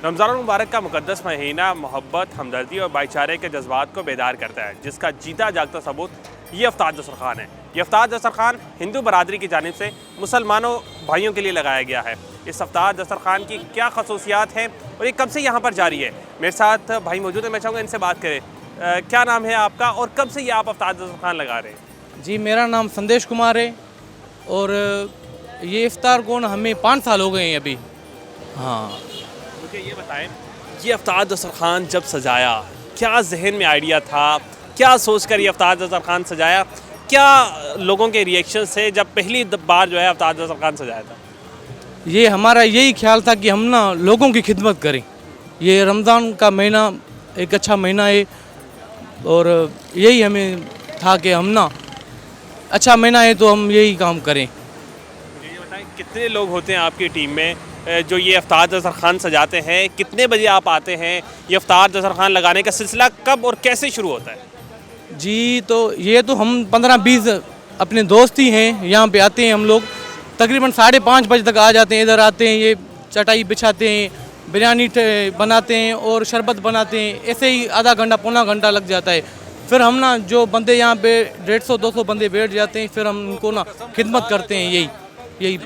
रमज़ान मुबारक का मुक़द्दस महीना मोहब्बत, हमदर्दी और भाईचारे के जज्बात को बेदार करता है, जिसका जीता जागता सबूत ये इफ्तार दस्तरखान है। ये इफ्तार दस्तरखान हिंदू बरादरी की जानिब से मुसलमानों भाइयों के लिए लगाया गया है। इस इफ्तार दस्तरखान की क्या खसूसियात हैं और ये कब से यहाँ पर जारी है? मेरे साथ भाई मौजूद है, मैं चाहूँगा इनसे बात करें। क्या नाम है आपका और कब से ये आप इफ्तार दस्तरखान लगा रहे हैं? जी, मेरा नाम संदेश कुमार है और ये इफ्तार कौन हमें 5 साल हो गए हैं अभी। हाँ, मुझे ये बताएं, ये इफ्तार दस्तरखान जब सजाया, क्या जहन में आइडिया था, क्या सोचकर ये इफ्तार दस्तरखान सजाया, क्या लोगों के रिएक्शन से जब पहली बार जो है इफ्तार दस्तरखान सजाया था? ये हमारा यही ख्याल था कि हम ना लोगों की खिदमत करें। ये रमज़ान का महीना एक अच्छा महीना है और यही हमें था कि हम ना अच्छा महीना है तो हम यही काम करें। मुझे ये बताएं, कितने लोग होते हैं आपकी टीम में जो ये इफ्तार दस्तरखान सजाते हैं? कितने बजे आप आते हैं? ये इफ्तार दस्तरखान लगाने का सिलसिला कब और कैसे शुरू होता है? जी, तो ये तो हम 15-20 अपने दोस्त ही हैं, यहाँ पे आते हैं हम लोग। तकरीबन 5:30 बजे तक आ जाते हैं, इधर आते हैं, ये चटाई बिछाते हैं, बिरयानी बनाते हैं और शरबत बनाते हैं। ऐसे ही आधा घंटा पौना घंटा लग जाता है। फिर हम ना जो बंदे यहाँ पे 150-200 बंदे बैठ जाते हैं, फिर हम उनको ना खिदमत करते हैं। यही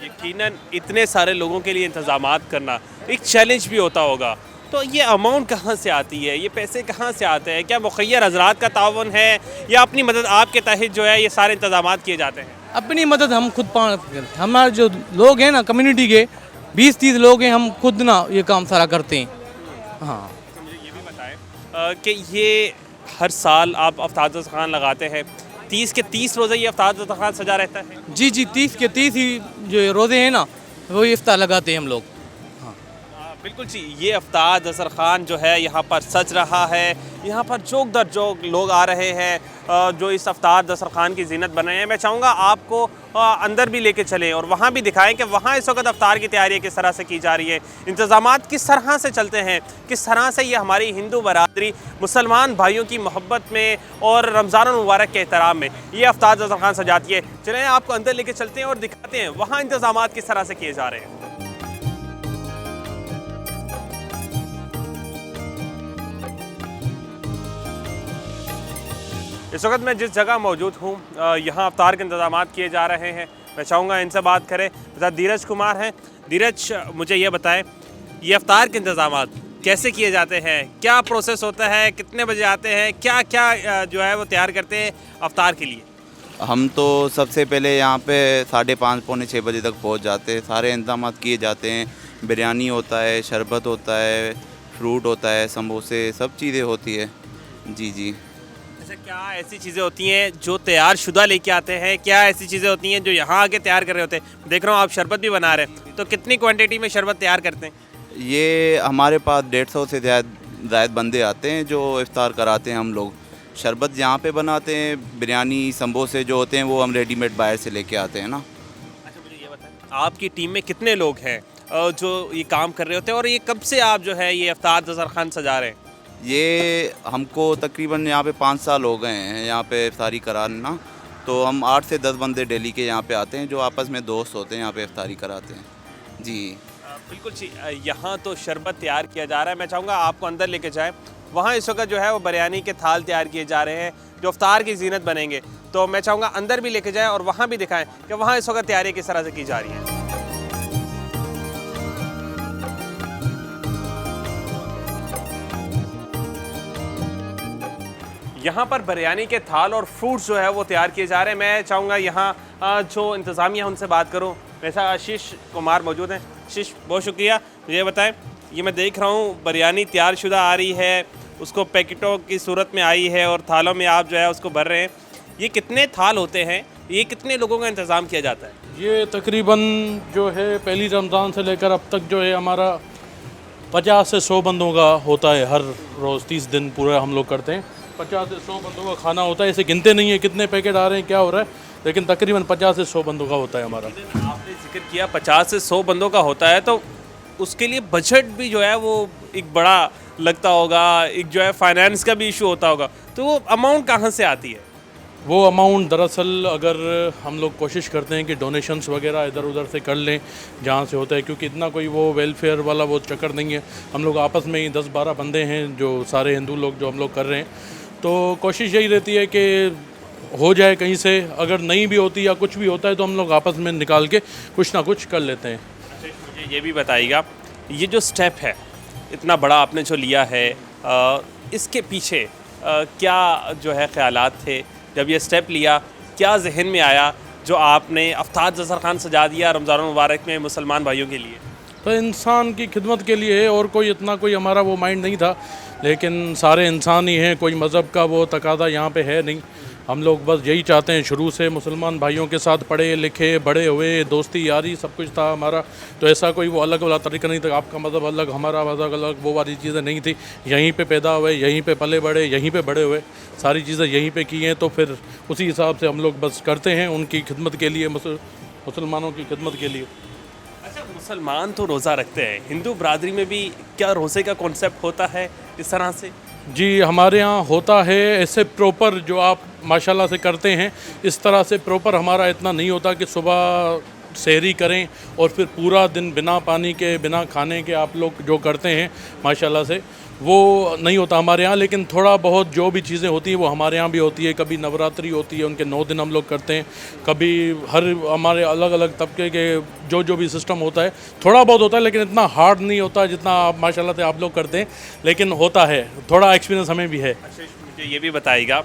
यकीनन इतने सारे लोगों के लिए इंतज़ामात करना एक चैलेंज भी होता होगा, तो ये अमाउंट कहाँ से आती है, ये पैसे कहाँ से आते हैं? क्या मुखय्यर हज़रात का तावन है या अपनी मदद आपके तहत जो है ये सारे इंतज़ामात किए जाते हैं? अपनी मदद हम खुद हमारे जो लोग हैं ना कम्युनिटी के 20-30 लोग हैं, हम खुद ना ये काम सारा करते हैं। हाँ, मुझे ये भी बताएं कि ये हर साल आप इफ्तार दस्तरखान लगाते हैं, 30 के 30 रोज़े ये इफ्तार दस्तरखान सजा रहता है? जी, 30 के 30 ही जो रोज़े हैं ना वो इफ्तार लगाते हैं हम लोग। बिल्कुल जी, ये इफ्तार दस्तरखान जो है यहाँ पर सज रहा है। यहाँ पर जोक दर जोक लोग आ रहे हैं जो इस इफ्तार दस्तरखान की ज़ीनत बन रहे हैं। मैं चाहूँगा आपको अंदर भी लेके चलें और वहाँ भी दिखाएं कि वहाँ इस वक्त इफ्तार की तैयारी किस तरह से की जा रही है, इंतज़ामात किस तरह से चलते हैं, किस तरह से ये हमारी हिंदू बरादरी मुसलमान भाइयों की मोहब्बत में और रमज़ान मुबारक के एहतराम में ये इफ्तार दस्तरखान सजाती है। चलें आपको अंदर लेके चलते हैं और दिखाते हैं वहाँ इंतज़ामात किस तरह से किए जा रहे हैं। इस वक्त मैं जिस जगह मौजूद हूँ यहाँ इफ्तार के इंतज़ामात किए जा रहे हैं। मैं चाहूँगा इनसे बात करें। धीरज कुमार हैं। धीरज, मुझे ये बताएं, ये इफ्तार के इंतज़ामात कैसे किए जाते हैं, क्या प्रोसेस होता है, कितने बजे आते हैं, क्या क्या जो है वो तैयार करते हैं इफ्तार के लिए? हम तो सबसे पहले यहाँ पे 5:30 पौने 6 बजे तक पहुँच जाते हैं। सारे इंतज़ामात किए जाते हैं। बिरयानी होता है, शरबत होता है, फ्रूट होता है, समोसे, सब चीज़ें होती है। जी। अच्छा, क्या ऐसी चीज़ें होती हैं जो तैयार शुदा लेके आते हैं? क्या ऐसी चीज़ें होती हैं जो यहाँ आके तैयार कर रहे होते हैं? देख रहा हूँ आप शरबत भी बना रहे हैं, तो कितनी क्वांटिटी में शरबत तैयार करते हैं? ये हमारे पास 150 से ज़्यादा बंदे आते हैं जो इफ्तार कराते हैं हम लोग। शरबत यहाँ पे बनाते हैं, बिरयानी समोसे जो होते हैं वो हम रेडीमेड बाहर से लेके आते हैं ना। अच्छा, मुझे ये बताएं, आपकी टीम में कितने लोग हैं जो ये काम कर रहे होते हैं और ये कब से आप जो है ये इफ्तार दस्तरखान सजा रहे हैं? ये हमको तकरीबन यहाँ पे 5 साल हो गए हैं यहाँ पे इफ्तारी कराना। तो हम 8 से 10 बंदे डेली के यहाँ पे आते हैं जो आपस में दोस्त होते हैं, यहाँ पे इफ्तारी कराते हैं। जी बिल्कुल जी, यहाँ तो शरबत तैयार किया जा रहा है। मैं चाहूँगा आपको अंदर लेके जाएं। वहाँ इस वक्त जो है वो बिरयानी के थाल तैयार किए जा रहे हैं जो इफ्तार की ज़ीनत बनेंगे। तो मैं चाहूँगा अंदर भी लेके जाएं और वहाँ भी दिखाएं कि वहाँ इस वक्त तैयारी किस तरह से की जा रही है। यहाँ पर बिरयानी के थाल और फ्रूट्स जो है वो तैयार किए जा रहे हैं। मैं चाहूँगा यहाँ जो इंतज़ामिया उनसे बात करूँ। मेरे साथ आशीष कुमार मौजूद हैं। आशीष, बहुत शुक्रिया। मुझे बताएं, ये मैं देख रहा हूँ बिरयानी तैयार शुदा आ रही है, उसको पैकेटों की सूरत में आई है और थालों में आप जो है उसको भर रहे हैं। ये कितने थाल होते हैं, ये कितने लोगों का इंतज़ाम किया जाता है? ये तकरीबन जो है पहली रमज़ान से लेकर अब तक जो है हमारा 50 से 100 बंदों का होता है। हर रोज़ 30 दिन पूरा हम लोग करते हैं। 50 से 100 बंदों का खाना होता है। इसे गिनते नहीं है कितने पैकेट आ रहे हैं, क्या हो रहा है, लेकिन तकरीबन 50 से 100 बंदों का होता है हमारा। आपने जिक्र किया 50 से 100 बंदों का होता है, तो उसके लिए बजट भी जो है वो एक बड़ा लगता होगा, एक जो है फाइनेंस का भी इशू होता होगा, तो वो अमाउंट कहाँ से आती है? वो अमाउंट दरअसल अगर हम लोग कोशिश करते हैं कि डोनेशंस वगैरह इधर उधर से कर लें जहाँ से होता है, क्योंकि इतना कोई वो वेलफेयर वाला वो चक्कर नहीं है। हम लोग आपस में ही 10-12 बंदे हैं जो सारे हिंदू लोग जो हम लोग कर रहे हैं, तो कोशिश यही रहती है कि हो जाए कहीं से। अगर नहीं भी होती या कुछ भी होता है तो हम लोग आपस में निकाल के कुछ ना कुछ कर लेते हैं। मुझे ये भी बताइएगा, ये जो स्टेप है इतना बड़ा आपने जो लिया है, इसके पीछे क्या जो है ख्यालात थे जब ये स्टेप लिया? क्या जहन में आया जो आपने अफ्तार दस्तरखान सजा दिया रमज़ान मुबारक में मुसलमान भाइयों के लिए? तो इंसान की खिदमत के लिए है, और कोई इतना कोई हमारा वो माइंड नहीं था, लेकिन सारे इंसान ही हैं, कोई मज़हब का वो तकादा यहाँ पे है नहीं। हम लोग बस यही चाहते हैं, शुरू से मुसलमान भाइयों के साथ पढ़े लिखे बड़े हुए, दोस्ती यारी सब कुछ था हमारा। तो ऐसा कोई वो अलग वाला तरीका नहीं था, आपका मज़हब अलग हमारा मज़हब अलग, वो वाली चीज़ें नहीं थी। यहीं पे पैदा हुए, यहीं पे पले बड़े, यहीं पे बड़े हुए, सारी चीज़ें यहीं पे की हैं, तो फिर उसी हिसाब से हम लोग बस करते हैं उनकी खिदमत के लिए, मुसलमानों की खिदमत के लिए। अच्छा, मुसलमान तो रोज़ा रखते हैं, हिंदू बरादरी में भी क्या रोज़े का कॉन्सेप्ट होता है इस तरह से? जी, हमारे यहाँ होता है ऐसे प्रॉपर जो आप माशाल्लाह से करते हैं, इस तरह से प्रॉपर हमारा इतना नहीं होता कि सुबह सहरी करें और फिर पूरा दिन बिना पानी के बिना खाने के आप लोग जो करते हैं माशाल्लाह से, वो नहीं होता हमारे यहाँ। लेकिन थोड़ा बहुत जो भी चीज़ें होती हैं वो हमारे यहाँ भी होती है। कभी नवरात्रि होती है, उनके 9 दिन हम लोग करते हैं। कभी हर हमारे अलग अलग तबके के जो भी सिस्टम होता है, थोड़ा बहुत होता है, लेकिन इतना हार्ड नहीं होता जितना आप माशाल्लाह से आप लोग करते हैं, लेकिन होता है, थोड़ा एक्सपीरियंस हमें भी है। अच्छा, मुझे ये भी बताइएगा,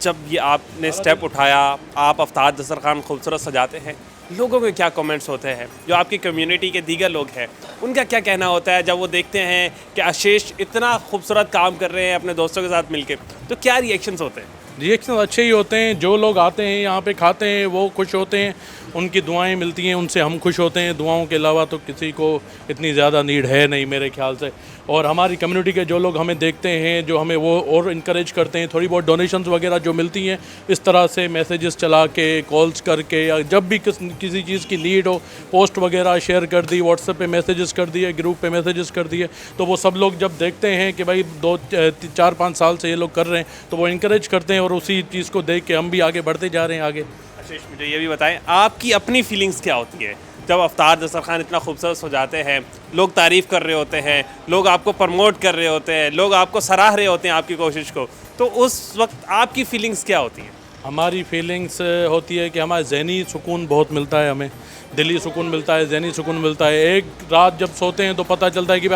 जब ये आपने स्टेप उठाया, आप अफ्तार दस्तरखान खूबसूरत सजाते हैं, लोगों के क्या कमेंट्स होते हैं? जो आपकी कम्युनिटी के दीगर लोग हैं उनका क्या कहना होता है जब वो देखते हैं कि आशीष इतना खूबसूरत काम कर रहे हैं अपने दोस्तों के साथ मिलके, तो क्या रिएक्शंस होते हैं? रिएक्शन अच्छे ही होते हैं। जो लोग आते हैं यहाँ पे खाते हैं वो खुश होते हैं, उनकी दुआएं मिलती हैं, उनसे हम खुश होते हैं। दुआओं के अलावा तो किसी को इतनी ज़्यादा नीड है नहीं मेरे ख्याल से। और हमारी कम्युनिटी के जो लोग हमें देखते हैं, जो हमें वो और इनकरेज करते हैं, थोड़ी बहुत डोनेशंस वगैरह जो मिलती हैं, इस तरह से मैसेजेस चला के, कॉल्स करके, या जब भी किसी चीज़ की नीड हो, पोस्ट वगैरह शेयर कर दी, व्हाट्सएप पे मैसेजेस कर दिए, ग्रुप पे मैसेजेस कर दिए, तो वो सब लोग जब देखते हैं कि भाई 2-4-5 साल से ये लोग कर रहे हैं, तो वो इनकरेज करते हैं और उसी चीज़ को देख के हम भी आगे बढ़ते जा रहे हैं आगे। आशीष, मुझे ये भी बताएं, आपकी अपनी फीलिंग्स क्या होती है जब अफ्तार दस्तरखान इतना खूबसूरत हो जाते हैं, लोग तारीफ़ कर रहे होते हैं, लोग आपको प्रमोट कर रहे होते हैं, लोग आपको सराह रहे होते हैं आपकी कोशिश को, तो उस वक्त आपकी फीलिंग्स क्या होती हैं? हमारी फीलिंग्स होती है कि हमारा ज़हनी सुकून बहुत मिलता है, हमें दिली सुकून मिलता है, ज़हनी सुकून मिलता है। एक रात जब सोते हैं तो पता चलता है कि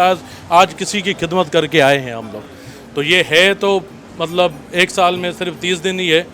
आज किसी की खिदमत करके आए हैं हम लोग। तो ये है, तो मतलब एक साल में सिर्फ 30 दिन ही है,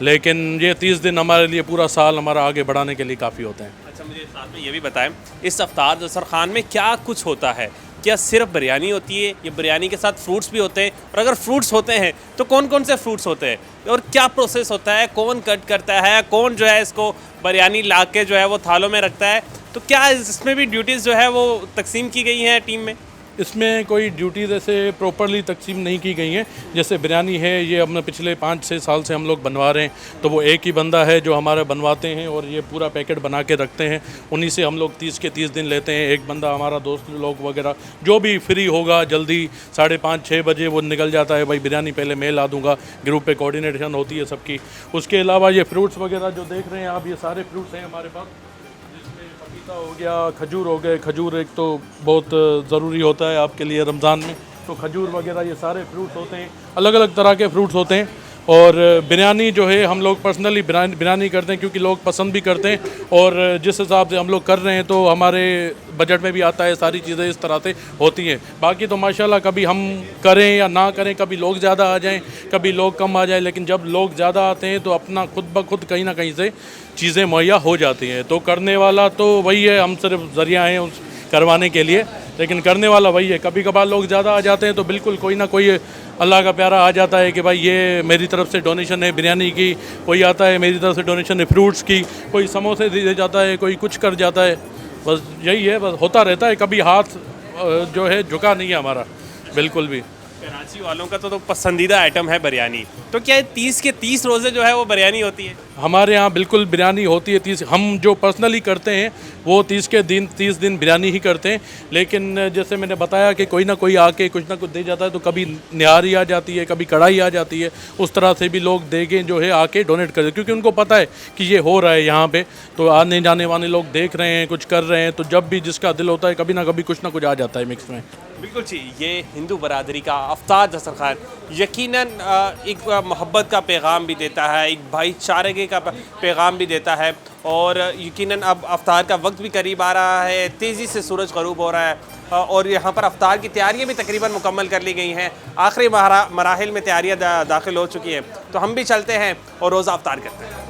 लेकिन ये 30 दिन हमारे लिए पूरा साल हमारा आगे बढ़ाने के लिए काफ़ी होते हैं। अच्छा, मुझे साथ में ये भी बताएं, इस अफ्तार दस्तरखान में क्या कुछ होता है? क्या सिर्फ बिरयानी होती है? ये बिरयानी के साथ फ्रूट्स भी होते हैं? और अगर फ्रूट्स होते हैं तो कौन कौन से फ्रूट्स होते हैं और क्या प्रोसेस होता है? कौन कट करता है? कौन जो है इसको बिरयानी ला के जो है वो थालों में रखता है? तो क्या इसमें भी ड्यूटीज़ जो है वो तकसीम की गई हैं टीम में? इसमें कोई ड्यूटीज़ ऐसे प्रॉपरली तकसीम नहीं की गई हैं। जैसे बिरयानी है, ये हमने पिछले 5-6 साल से हम लोग बनवा रहे हैं, तो वो एक ही बंदा है जो हमारा बनवाते हैं और ये पूरा पैकेट बना के रखते हैं। उन्हीं से हम लोग 30 के 30 दिन लेते हैं। एक बंदा हमारा दोस्त लोग वगैरह जो भी फ्री होगा जल्दी 5:30-6 बजे वो निकल जाता है, भाई बिरयानी पहले मैं ला दूँगा। ग्रुप पे कोऑर्डिनेशन होती है सबकी। उसके अलावा ये फ्रूट्स वगैरह जो देख रहे हैं आप, ये सारे फ्रूट्स हैं हमारे पास। पपीता हो गया, खजूर हो गए। खजूर एक तो बहुत ज़रूरी होता है आपके लिए रमज़ान में, तो खजूर वगैरह ये सारे फ्रूट्स होते हैं, अलग अलग तरह के फ्रूट्स होते हैं। और बिरयानी जो है हम लोग पर्सनली बिरयानी करते हैं क्योंकि लोग पसंद भी करते हैं, और जिस हिसाब से हम लोग कर रहे हैं तो हमारे बजट में भी आता है। सारी चीज़ें इस तरह से होती हैं। बाकी तो माशाल्लाह कभी हम करें या ना करें, कभी लोग ज़्यादा आ जाएं, कभी लोग कम आ जाएं, लेकिन जब लोग ज़्यादा आते हैं तो अपना खुद ब खुद कहीं ना कहीं से चीज़ें मुहैया हो जाती हैं। तो करने वाला तो वही है, हम सिर्फ ज़रिया हैं उस करवाने के लिए, लेकिन करने वाला वही है। कभी कभार लोग ज़्यादा आ जाते हैं तो बिल्कुल कोई ना कोई अल्लाह का प्यारा आ जाता है कि भाई ये मेरी तरफ से डोनेशन है बिरयानी की, कोई आता है मेरी तरफ से डोनेशन है फ्रूट्स की, कोई समोसे दे जाता है, कोई कुछ कर जाता है। बस यही है, बस होता रहता है। कभी हाथ जो है झुका नहीं है हमारा, बिल्कुल भी। कराची वालों का तो पसंदीदा आइटम है बिरयानी। तो क्या 30 के 30 रोज़े जो है वो बिरयानी होती है? हमारे यहाँ बिल्कुल बिरयानी होती है। 30 हम जो पर्सनली करते हैं वो 30 के दिन 30 दिन बिरयानी ही करते हैं। लेकिन जैसे मैंने बताया कि कोई ना कोई आके कुछ ना कुछ दे जाता है, तो कभी निहारी आ जाती है, कभी कढ़ाई आ जाती है, उस तरह से भी लोग देगे जो है आके डोनेट कर देते, क्योंकि उनको पता है कि ये हो रहा है यहाँ पे, तो आने जाने वाले लोग देख रहे हैं, कुछ कर रहे हैं, तो जब भी जिसका दिल होता है कभी ना कभी कुछ ना कुछ आ जाता है मिक्स में। बिल्कुल जी, ये हिंदू बरादरी का अफ्तार दस्तरखान यकीनन एक मोहब्बत का पैगाम भी देता है, एक भाईचारे का पैगाम भी देता है। और यकीनन अब अफ्तार का वक्त भी करीब आ रहा है, तेज़ी से सूरज ग़रूब हो रहा है और यहाँ पर अफ्तार की तैयारियाँ भी तकरीबन मुकम्मल कर ली गई हैं। आखिरी मराहिल में तैयारियाँ दाखिल हो चुकी हैं, तो हम भी चलते हैं और रोज़ा अफ्तार करते हैं।